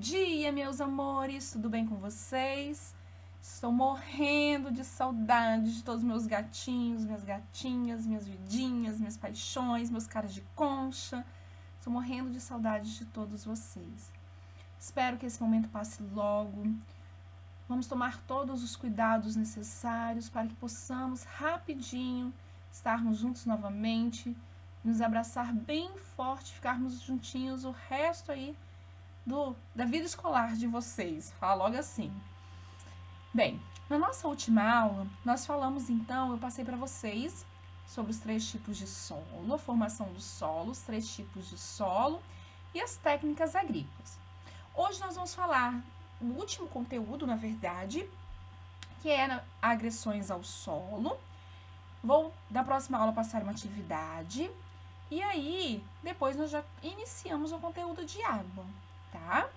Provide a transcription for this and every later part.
dia, meus amores, tudo bem com vocês? Estou morrendo de saudade de todos os meus gatinhos, minhas gatinhas, minhas vidinhas, minhas paixões, meus caras de concha. Estou morrendo de saudade de todos vocês. Espero que esse momento passe logo. Vamos tomar todos os cuidados necessários para que possamos rapidinho estarmos juntos novamente, nos abraçar bem forte, ficarmos juntinhos o resto aí da vida escolar de vocês. Fala logo assim. Bem, na nossa última aula, nós falamos então, eu passei para vocês sobre os 3 tipos de solo, a formação do solo, os 3 tipos de solo e as técnicas agrícolas. Hoje nós vamos falar do último conteúdo, na verdade, que é agressões ao solo. Vou, na próxima aula, passar uma atividade e aí, depois nós já iniciamos o conteúdo de água, tá?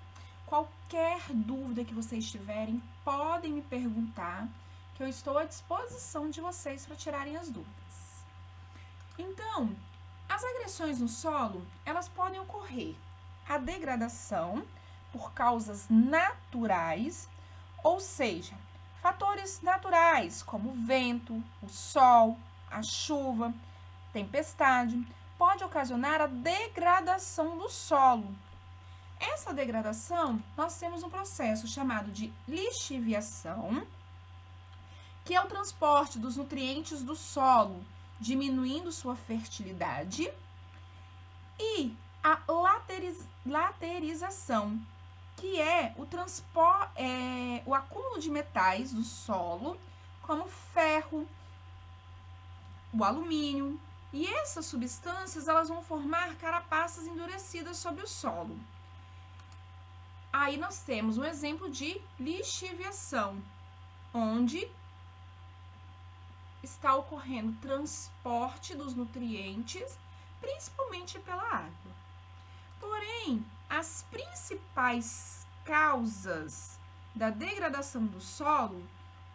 Qualquer dúvida que vocês tiverem, podem me perguntar, que eu estou à disposição de vocês para tirarem as dúvidas. Então, as agressões no solo, elas podem ocorrer a degradação por causas naturais, ou seja, fatores naturais como o vento, o sol, a chuva, tempestade, pode ocasionar a degradação do solo. Essa degradação, nós temos um processo chamado de lixiviação, que é o transporte dos nutrientes do solo, diminuindo sua fertilidade, e a laterização, que é o acúmulo de metais do solo, como o ferro, o alumínio, e essas substâncias elas vão formar carapaças endurecidas sobre o solo. Aí nós temos um exemplo de lixiviação, onde está ocorrendo transporte dos nutrientes, principalmente pela água. Porém, as principais causas da degradação do solo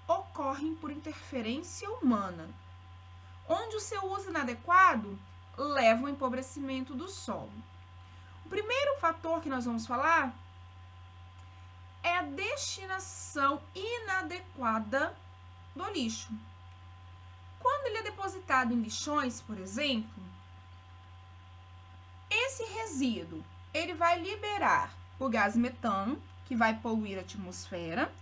ocorrem por interferência humana, onde o seu uso inadequado leva ao empobrecimento do solo. O primeiro fator que nós vamos falar é a destinação inadequada do lixo. Quando ele é depositado em lixões, por exemplo, esse resíduo, ele vai liberar o gás metano, que vai poluir a atmosfera,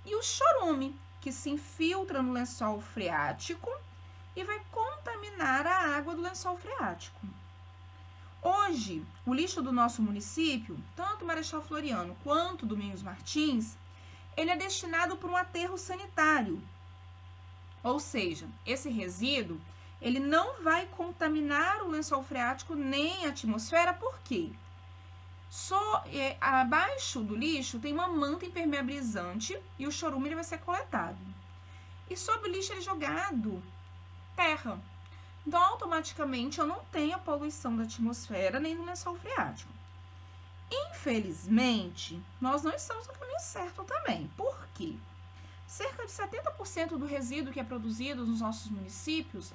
e o chorume, que se infiltra no lençol freático e vai contaminar a água do lençol freático. Hoje, o lixo do nosso município, tanto Marechal Floriano quanto Domingos Martins, ele é destinado para um aterro sanitário. Ou seja, esse resíduo, ele não vai contaminar o lençol freático nem a atmosfera, por quê? Abaixo do lixo tem uma manta impermeabilizante e o chorume ele vai ser coletado. E sobre o lixo ele é jogado terra. Então, automaticamente, eu não tenho a poluição da atmosfera nem do lençol freático. Infelizmente, nós não estamos no caminho certo também. Por quê? Cerca de 70% do resíduo que é produzido nos nossos municípios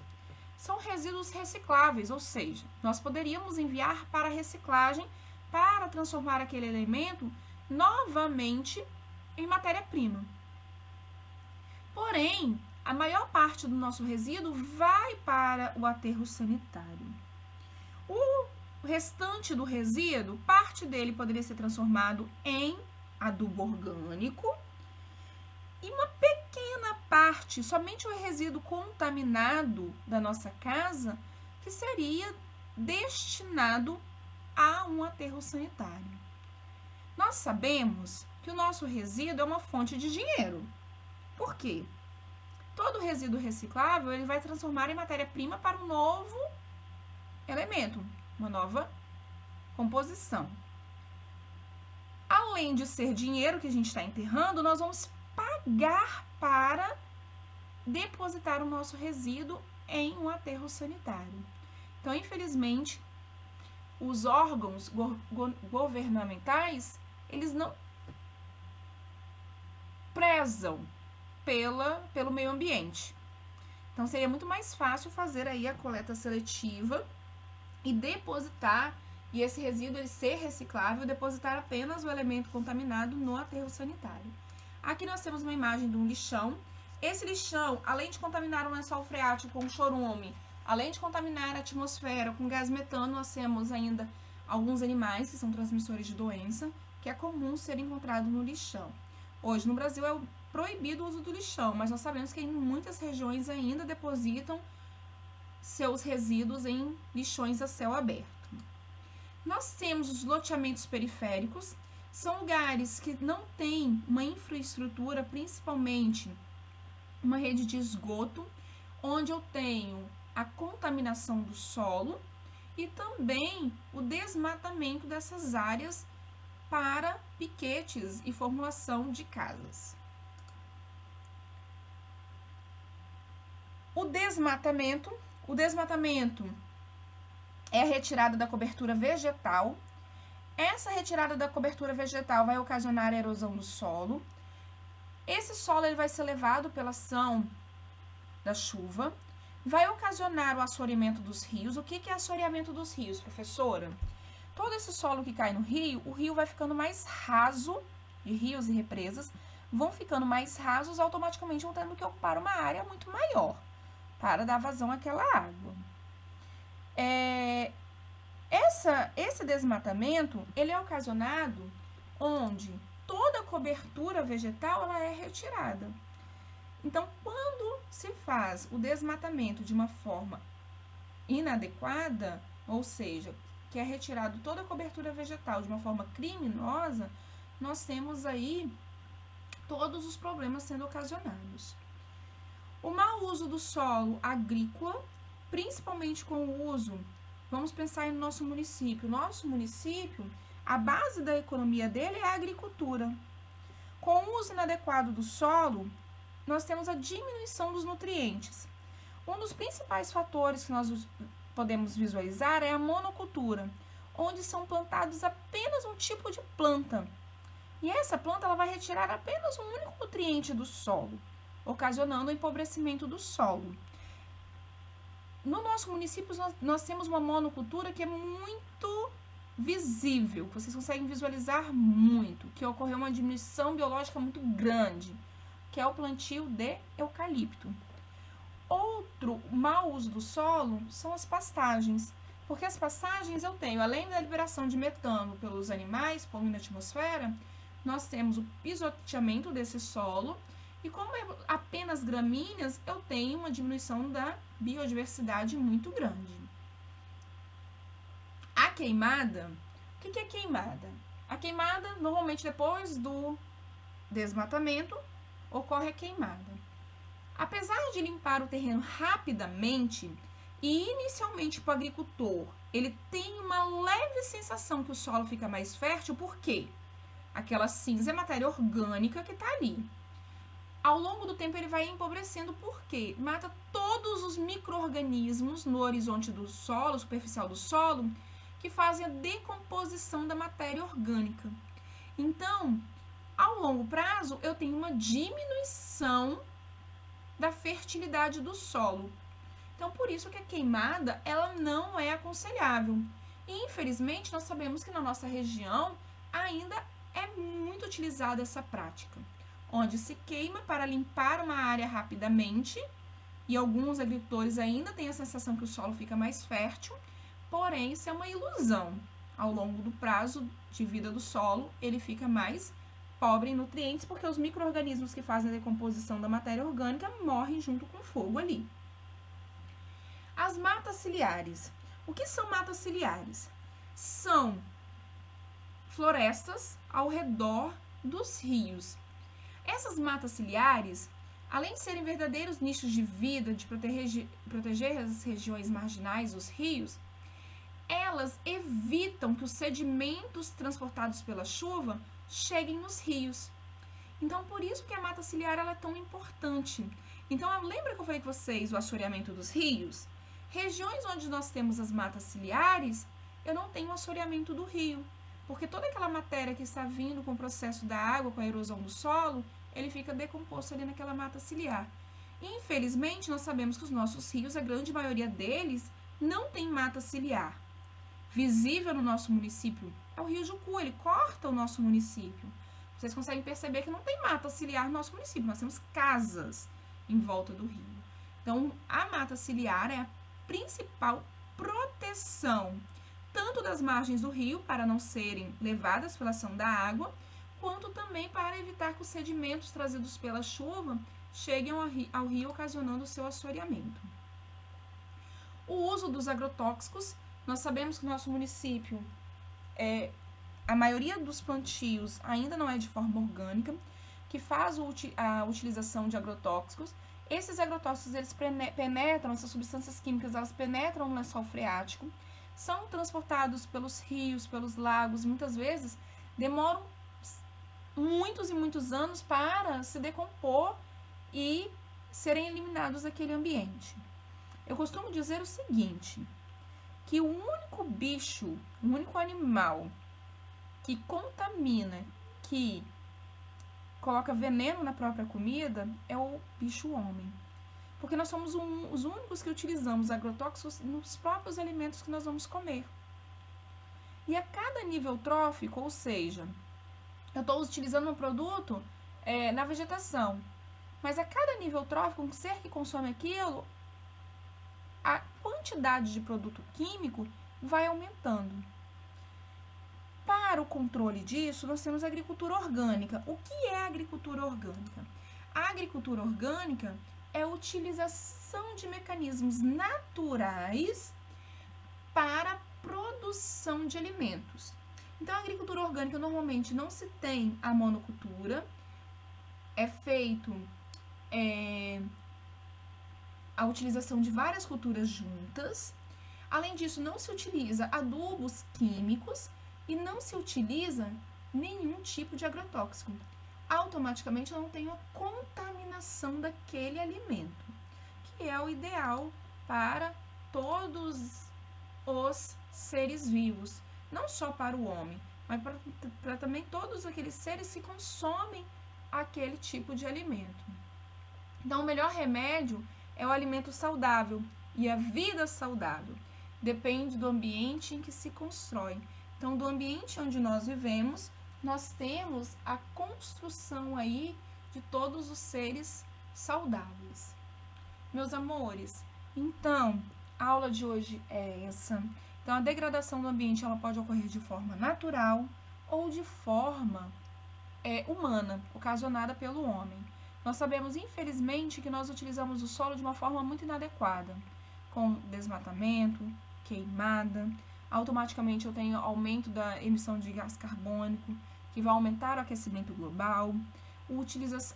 são resíduos recicláveis, ou seja, nós poderíamos enviar para reciclagem para transformar aquele elemento novamente em matéria-prima. Porém, a maior parte do nosso resíduo vai para o aterro sanitário. O restante do resíduo, parte dele poderia ser transformado em adubo orgânico e uma pequena parte, somente o resíduo contaminado da nossa casa, que seria destinado a um aterro sanitário. Nós sabemos que o nosso resíduo é uma fonte de dinheiro. Por quê? Todo resíduo reciclável, ele vai transformar em matéria-prima para um novo elemento, uma nova composição. Além de ser dinheiro que a gente está enterrando, nós vamos pagar para depositar o nosso resíduo em um aterro sanitário. Então, infelizmente, os órgãos governamentais, eles não prezam pelo meio ambiente. Então, seria muito mais fácil fazer aí a coleta seletiva e depositar e esse resíduo ele ser reciclável e depositar apenas o elemento contaminado no aterro sanitário. Aqui nós temos uma imagem de um lixão. Esse lixão, além de contaminar o lençol freático com chorume, além de contaminar a atmosfera com gás metano, nós temos ainda alguns animais que são transmissores de doença, que é comum ser encontrado no lixão. Hoje no Brasil é proibido o uso do lixão, mas nós sabemos que em muitas regiões ainda depositam seus resíduos em lixões a céu aberto. Nós temos os loteamentos periféricos, são lugares que não têm uma infraestrutura, principalmente uma rede de esgoto, onde eu tenho a contaminação do solo e também o desmatamento dessas áreas para piquetes e formulação de casas. O desmatamento é a retirada da cobertura vegetal. Essa retirada da cobertura vegetal vai ocasionar a erosão do solo. Esse solo ele vai ser levado pela ação da chuva, vai ocasionar o assoreamento dos rios. O que é assoreamento dos rios, professora? Todo esse solo que cai no rio, o rio vai ficando mais raso, de rios e represas, vão ficando mais rasos, automaticamente vão tendo que ocupar uma área muito maior para dar vazão àquela água. Esse desmatamento, ele é ocasionado onde toda a cobertura vegetal ela é retirada. Então, quando se faz o desmatamento de uma forma inadequada, ou seja, que é retirado toda a cobertura vegetal de uma forma criminosa, nós temos aí todos os problemas sendo ocasionados. O mau uso do solo agrícola, principalmente com o uso, vamos pensar no nosso município. Nosso município, a base da economia dele é a agricultura. Com o uso inadequado do solo, nós temos a diminuição dos nutrientes. Um dos principais fatores que nós podemos visualizar é a monocultura, onde são plantados apenas um tipo de planta. E essa planta ela vai retirar apenas um único nutriente do solo, ocasionando o empobrecimento do solo. No nosso município, nós temos uma monocultura que é muito visível, vocês conseguem visualizar muito, que ocorreu uma diminuição biológica muito grande, que é o plantio de eucalipto. Outro mau uso do solo são as pastagens, porque as pastagens eu tenho, além da liberação de metano pelos animais, poluindo a atmosfera, nós temos o pisoteamento desse solo, e como é apenas gramíneas, eu tenho uma diminuição da biodiversidade muito grande. A queimada, o que é queimada? A queimada, normalmente depois do desmatamento, ocorre a queimada. Apesar de limpar o terreno rapidamente, e inicialmente para o agricultor, ele tem uma leve sensação que o solo fica mais fértil, por quê? Aquela cinza é matéria orgânica que está ali. Ao longo do tempo ele vai empobrecendo, porque mata todos os micro-organismos no horizonte do solo, superficial do solo, que fazem a decomposição da matéria orgânica. Então, ao longo prazo, eu tenho uma diminuição da fertilidade do solo. Então, por isso que a queimada, ela não é aconselhável. E, infelizmente, nós sabemos que na nossa região ainda é muito utilizada essa prática, onde se queima para limpar uma área rapidamente, e alguns agricultores ainda têm a sensação que o solo fica mais fértil, porém isso é uma ilusão. Ao longo do prazo de vida do solo, ele fica mais pobre em nutrientes, porque os micro-organismos que fazem a decomposição da matéria orgânica morrem junto com o fogo ali. As matas ciliares. O que são matas ciliares? São florestas ao redor dos rios. Essas matas ciliares, além de serem verdadeiros nichos de vida, de proteger as regiões marginais, os rios, elas evitam que os sedimentos transportados pela chuva cheguem nos rios. Então, por isso que a mata ciliar ela é tão importante. Então, lembra que eu falei com vocês o assoreamento dos rios? Regiões onde nós temos as matas ciliares, eu não tenho assoreamento do rio, porque toda aquela matéria que está vindo com o processo da água, com a erosão do solo, ele fica decomposto ali naquela mata ciliar. Infelizmente, nós sabemos que os nossos rios, a grande maioria deles, não tem mata ciliar. visível no nosso município é o Rio Jucu, ele corta o nosso município. Vocês conseguem perceber que não tem mata ciliar no nosso município, nós temos casas em volta do rio. Então, a mata ciliar é a principal proteção, tanto das margens do rio, para não serem levadas pela ação da água, quanto também para evitar que os sedimentos trazidos pela chuva cheguem ao rio, ocasionando o seu assoreamento. O uso dos agrotóxicos, nós sabemos que no nosso município, a maioria dos plantios ainda não é de forma orgânica, que faz a utilização de agrotóxicos. Esses agrotóxicos, eles penetram, essas substâncias químicas, elas penetram no lençol freático, são transportados pelos rios, pelos lagos, muitas vezes demoram muitos e muitos anos para se decompor e serem eliminados daquele ambiente. Eu costumo dizer o seguinte, que o único bicho, o único animal que contamina, que coloca veneno na própria comida, é o bicho homem. Porque nós somos os únicos que utilizamos agrotóxicos nos próprios alimentos que nós vamos comer. E a cada nível trófico, ou seja, eu estou utilizando um produto na vegetação, mas a cada nível trófico, um ser que consome aquilo, a quantidade de produto químico vai aumentando. Para o controle disso, nós temos a agricultura orgânica. O que é a agricultura orgânica? A agricultura orgânica é a utilização de mecanismos naturais para a produção de alimentos. Então, a agricultura orgânica normalmente não se tem a monocultura, é feito a utilização de várias culturas juntas. Além disso, não se utiliza adubos químicos e não se utiliza nenhum tipo de agrotóxico. Automaticamente eu não tenho a contaminação daquele alimento, que é o ideal para todos os seres vivos, não só para o homem, mas para também todos aqueles seres que consomem aquele tipo de alimento. Então, o melhor remédio é o alimento saudável e a vida saudável. Depende do ambiente em que se constrói. Então, do ambiente onde nós vivemos, nós temos a construção aí de todos os seres saudáveis. Meus amores, então, a aula de hoje é essa. Então, a degradação do ambiente ela pode ocorrer de forma natural ou de forma humana, ocasionada pelo homem. Nós sabemos, infelizmente, que nós utilizamos o solo de uma forma muito inadequada, com desmatamento, queimada. Automaticamente eu tenho aumento da emissão de gás carbônico, que vai aumentar o aquecimento global,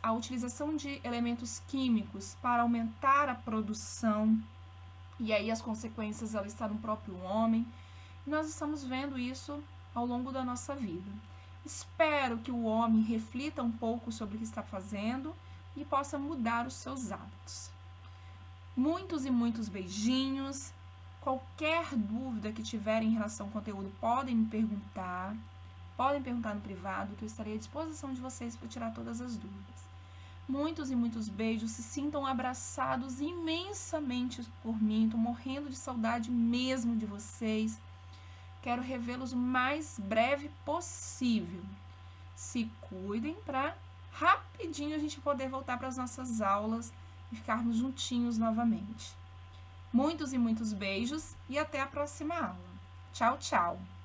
a utilização de elementos químicos para aumentar a produção, e aí as consequências ela está no próprio homem, e nós estamos vendo isso ao longo da nossa vida. Espero que o homem reflita um pouco sobre o que está fazendo e possa mudar os seus hábitos. Muitos e muitos beijinhos. Qualquer dúvida que tiverem em relação ao conteúdo, podem me perguntar. Podem perguntar no privado, que eu estarei à disposição de vocês para tirar todas as dúvidas. Muitos e muitos beijos. Se sintam abraçados imensamente por mim. Estou morrendo de saudade mesmo de vocês. Quero revê-los o mais breve possível. Se cuidem para rapidinho a gente poder voltar para as nossas aulas e ficarmos juntinhos novamente. Muitos e muitos beijos e até a próxima aula. Tchau, tchau!